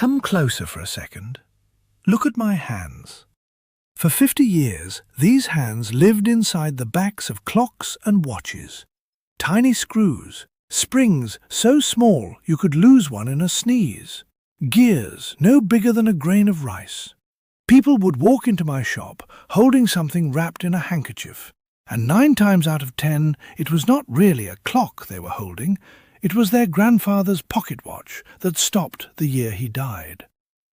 Come closer for a second. Look at my hands. For 50 years, these hands lived inside the backs of clocks and watches. Tiny screws, springs so small you could lose one in a sneeze, gears no bigger than a grain of rice. People would walk into my shop holding something wrapped in a handkerchief, and 9 times out of 10 it was not really a clock they were holding, it was their grandfather's pocket watch that stopped the year he died.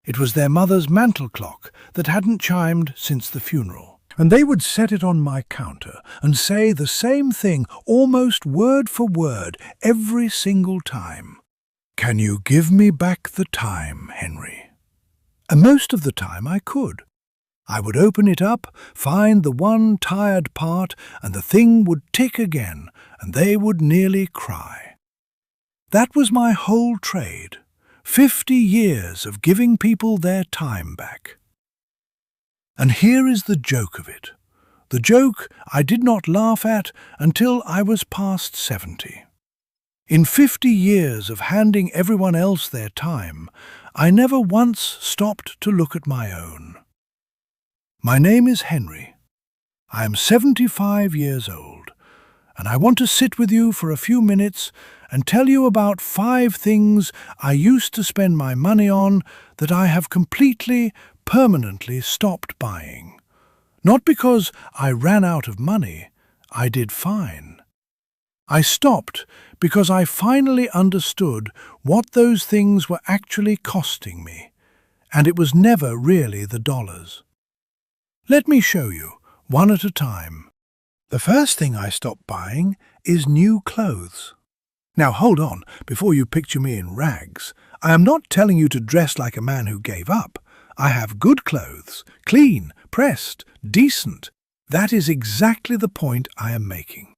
It was their mother's mantel clock that hadn't chimed since the funeral. And they would set it on my counter and say the same thing almost word for word every single time. "Can you give me back the time, Henry?" And most of the time I could. I would open it up, find the one tired part, and the thing would tick again, and they would nearly cry. That was my whole trade. 50 years of giving people their time back. And here is the joke of it. The joke I did not laugh at until I was past 70. In 50 years of handing everyone else their time, I never once stopped to look at my own. My name is Henry. I am 75 years old, and I want to sit with you for a few minutes and tell you about 5 things I used to spend my money on that I have completely, permanently stopped buying. Not because I ran out of money, I did fine. I stopped because I finally understood what those things were actually costing me, and it was never really the dollars. Let me show you, one at a time. The first thing I stopped buying is new clothes. Now hold on, before you picture me in rags. I am not telling you to dress like a man who gave up. I have good clothes, clean, pressed, decent. That is exactly the point I am making.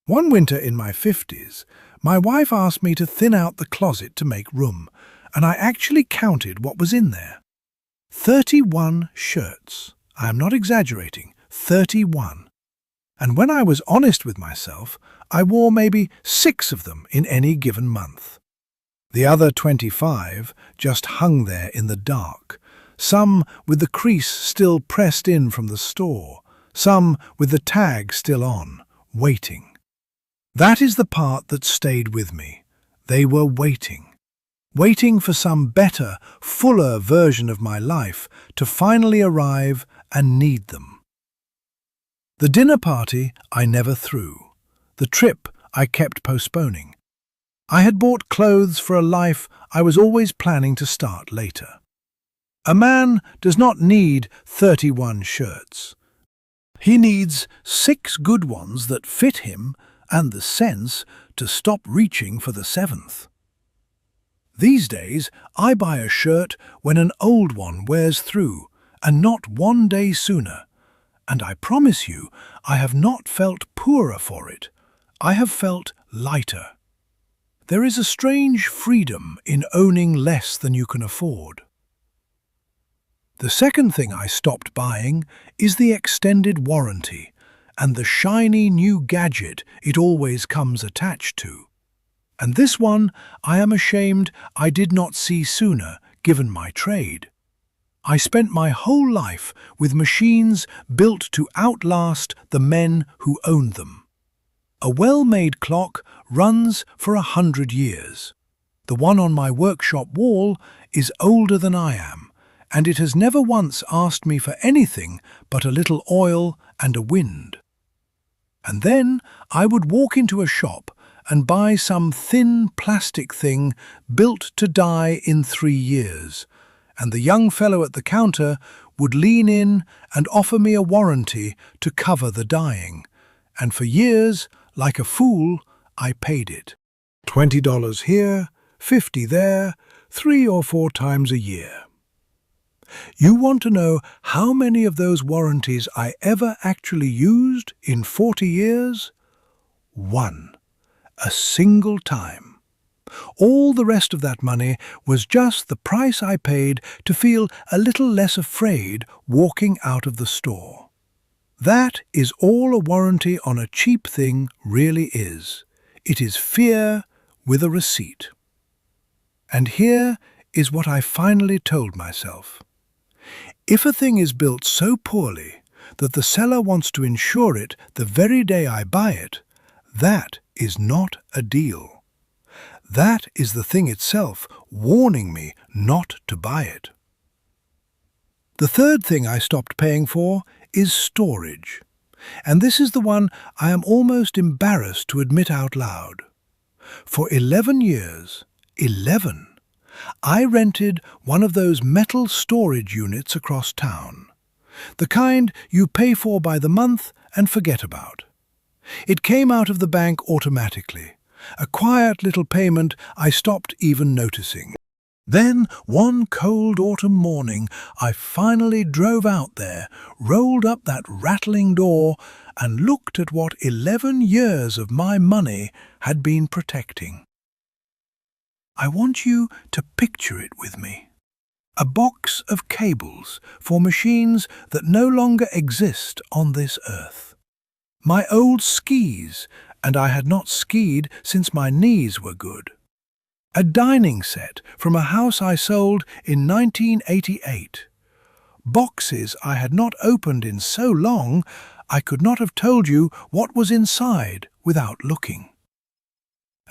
One winter in my 50s, my wife asked me to thin out the closet to make room, and I actually counted what was in there. 31 shirts. I am not exaggerating, 31. And when I was honest with myself, I wore maybe 6 of them in any given month. The other 25 just hung there in the dark, some with the crease still pressed in from the store, some with the tag still on, waiting. That is the part that stayed with me. They were waiting. Waiting for some better, fuller version of my life to finally arrive and need them. The dinner party I never threw. The trip I kept postponing. I had bought clothes for a life I was always planning to start later. A man does not need 31 shirts. He needs 6 good ones that fit him and the sense to stop reaching for the 7th. These days, I buy a shirt when an old one wears through, and not one day sooner. And I promise you, I have not felt poorer for it. I have felt lighter. There is a strange freedom in owning less than you can afford. The second thing I stopped buying is the extended warranty and the shiny new gadget it always comes attached to. And this one I am ashamed I did not see sooner, given my trade. I spent my whole life with machines built to outlast the men who owned them. A well-made clock runs for 100 years. The one on my workshop wall is older than I am, and it has never once asked me for anything but a little oil and a wind. And then I would walk into a shop and buy some thin plastic thing built to die in 3 years, and the young fellow at the counter would lean in and offer me a warranty to cover the dying, and for years, like a fool, I paid it. $20 here, $50 there, 3 or 4 times a year. You want to know how many of those warranties I ever actually used in 40 years? 1. A single time. All the rest of that money was just the price I paid to feel a little less afraid walking out of the store. That is all a warranty on a cheap thing really is. It is fear with a receipt. And here is what I finally told myself. If a thing is built so poorly that the seller wants to insure it the very day I buy it, that is not a deal. That is the thing itself warning me not to buy it. The third thing I stopped paying for is storage. And this is the one I am almost embarrassed to admit out loud. For 11 years, 11, I rented one of those metal storage units across town. The kind you pay for by the month and forget about. It came out of the bank automatically, a quiet little payment I stopped even noticing. Then, one cold autumn morning, I finally drove out there, rolled up that rattling door, and looked at what 11 years of my money had been protecting. I want you to picture it with me. A box of cables for machines that no longer exist on this earth. My old skis, and I had not skied since my knees were good. A dining set from a house I sold in 1988. Boxes I had not opened in so long, I could not have told you what was inside without looking.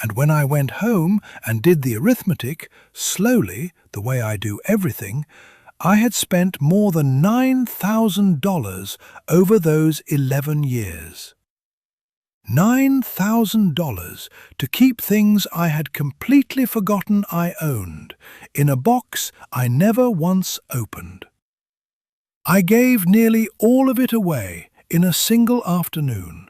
And when I went home and did the arithmetic, slowly, the way I do everything, I had spent more than $9,000 over those 11 years. $9,000 to keep things I had completely forgotten I owned, in a box I never once opened. I gave nearly all of it away in a single afternoon,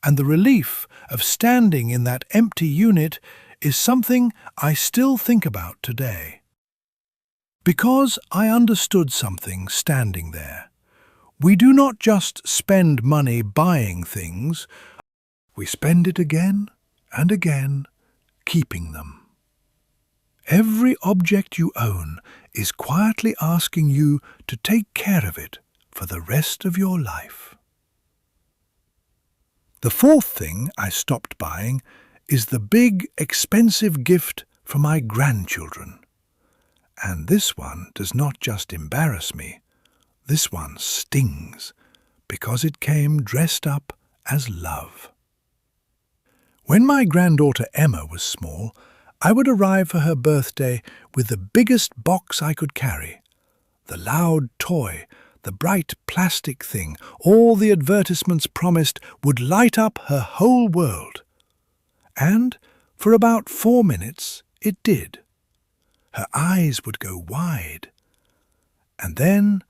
and the relief of standing in that empty unit is something I still think about today. Because I understood something standing there. We do not just spend money buying things, we spend it again and again, keeping them. Every object you own is quietly asking you to take care of it for the rest of your life. The fourth thing I stopped buying is the big, expensive gift for my grandchildren. And this one does not just embarrass me, this one stings, because it came dressed up as love. When my granddaughter Emma was small, I would arrive for her birthday with the biggest box I could carry. The loud toy, the bright plastic thing, all the advertisements promised would light up her whole world. And for about 4 minutes it did. Her eyes would go wide. And then,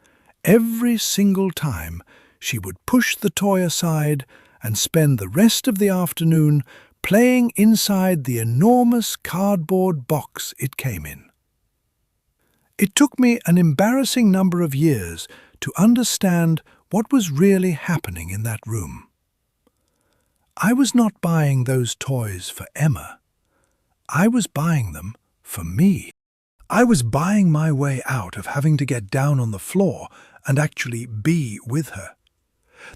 every single time, she would push the toy aside and spend the rest of the afternoon playing inside the enormous cardboard box it came in. It took me an embarrassing number of years to understand what was really happening in that room. I was not buying those toys for Emma. I was buying them for me. I was buying my way out of having to get down on the floor and actually be with her.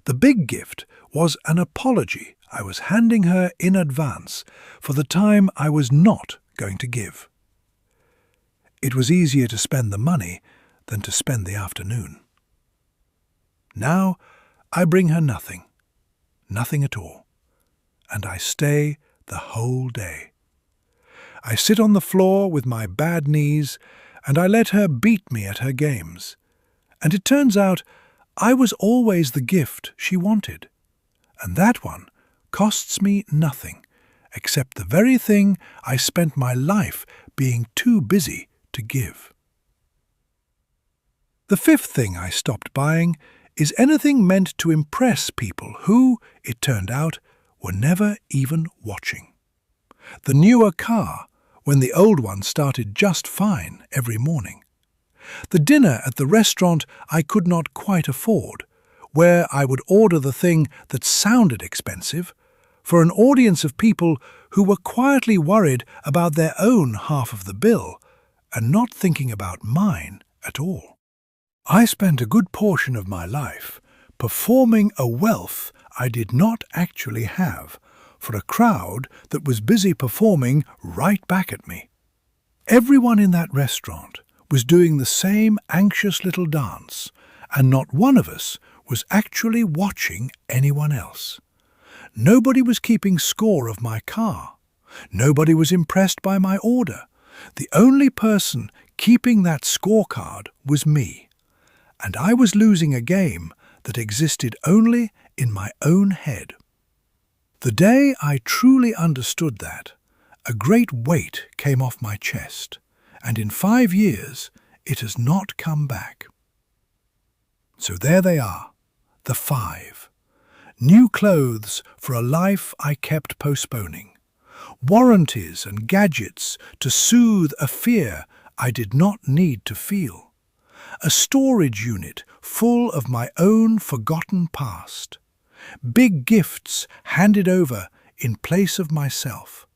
The big gift was an apology I was handing her in advance for the time I was not going to give. It was easier to spend the money than to spend the afternoon. Now I bring her nothing at all, and I stay the whole day. I sit on the floor with my bad knees, and I let her beat me at her games. And it turns out I was always the gift she wanted, and that one costs me nothing, except the very thing I spent my life being too busy to give. The fifth thing I stopped buying is anything meant to impress people who, it turned out, were never even watching. The newer car, when the old one started just fine every morning. The dinner at the restaurant I could not quite afford, where I would order the thing that sounded expensive, for an audience of people who were quietly worried about their own half of the bill and not thinking about mine at all. I spent a good portion of my life performing a wealth I did not actually have for a crowd that was busy performing right back at me. Everyone in that restaurant was doing the same anxious little dance, and not one of us was actually watching anyone else. Nobody was keeping score of my car. Nobody was impressed by my order. The only person keeping that scorecard was me, and I was losing a game that existed only in my own head. The day I truly understood that, a great weight came off my chest, and in 5 years it has not come back. So there they are, the 5. New clothes for a life I kept postponing. Warranties and gadgets to soothe a fear I did not need to feel. A storage unit full of my own forgotten past. Big gifts handed over in place of myself.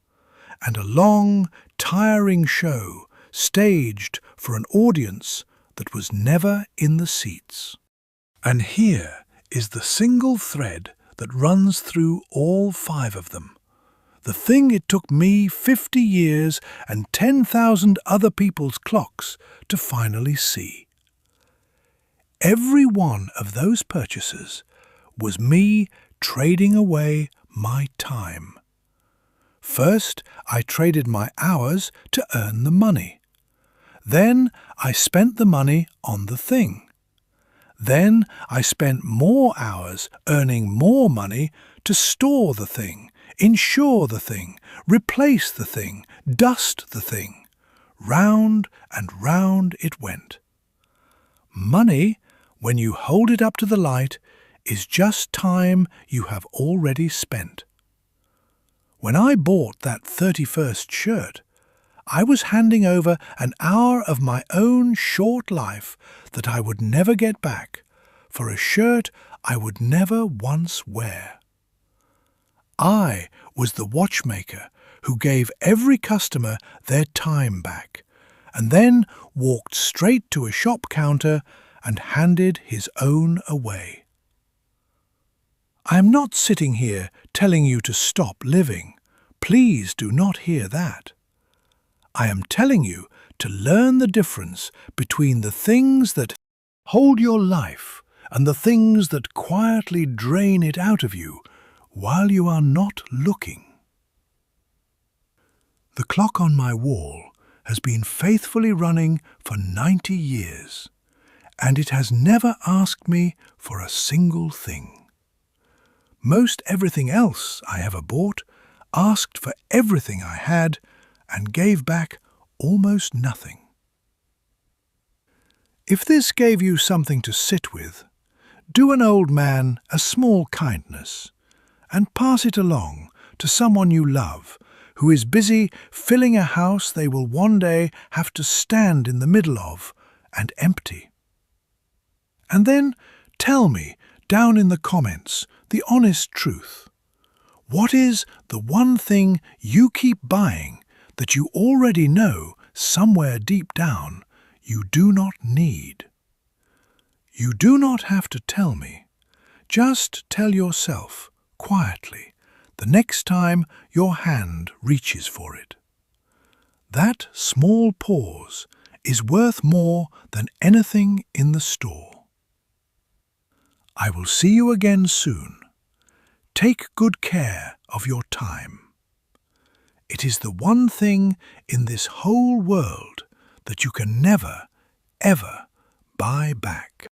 And a long, tiring show staged for an audience that was never in the seats. And here is the single thread that runs through all 5 of them. The thing it took me 50 years and 10,000 other people's clocks to finally see. Every one of those purchases was me trading away my time. First, I traded my hours to earn the money. Then I spent the money on the thing. Then I spent more hours earning more money to store the thing, insure the thing, replace the thing, dust the thing. Round and round it went. Money, when you hold it up to the light, is just time you have already spent. When I bought that 31st shirt, I was handing over an hour of my own short life that I would never get back, for a shirt I would never once wear. I was the watchmaker who gave every customer their time back, and then walked straight to a shop counter and handed his own away. I am not sitting here telling you to stop living. Please do not hear that. I am telling you to learn the difference between the things that hold your life and the things that quietly drain it out of you while you are not looking. The clock on my wall has been faithfully running for 90 years, and it has never asked me for a single thing. Most everything else I ever bought asked for everything I had and gave back almost nothing. If this gave you something to sit with, do an old man a small kindness and pass it along to someone you love who is busy filling a house they will one day have to stand in the middle of and empty. And then tell me down in the comments the honest truth. What is the one thing you keep buying that you already know somewhere deep down you do not need? You do not have to tell me. Just tell yourself, quietly, the next time your hand reaches for it. That small pause is worth more than anything in the store. I will see you again soon. Take good care of your time. It is the one thing in this whole world that you can never, ever buy back.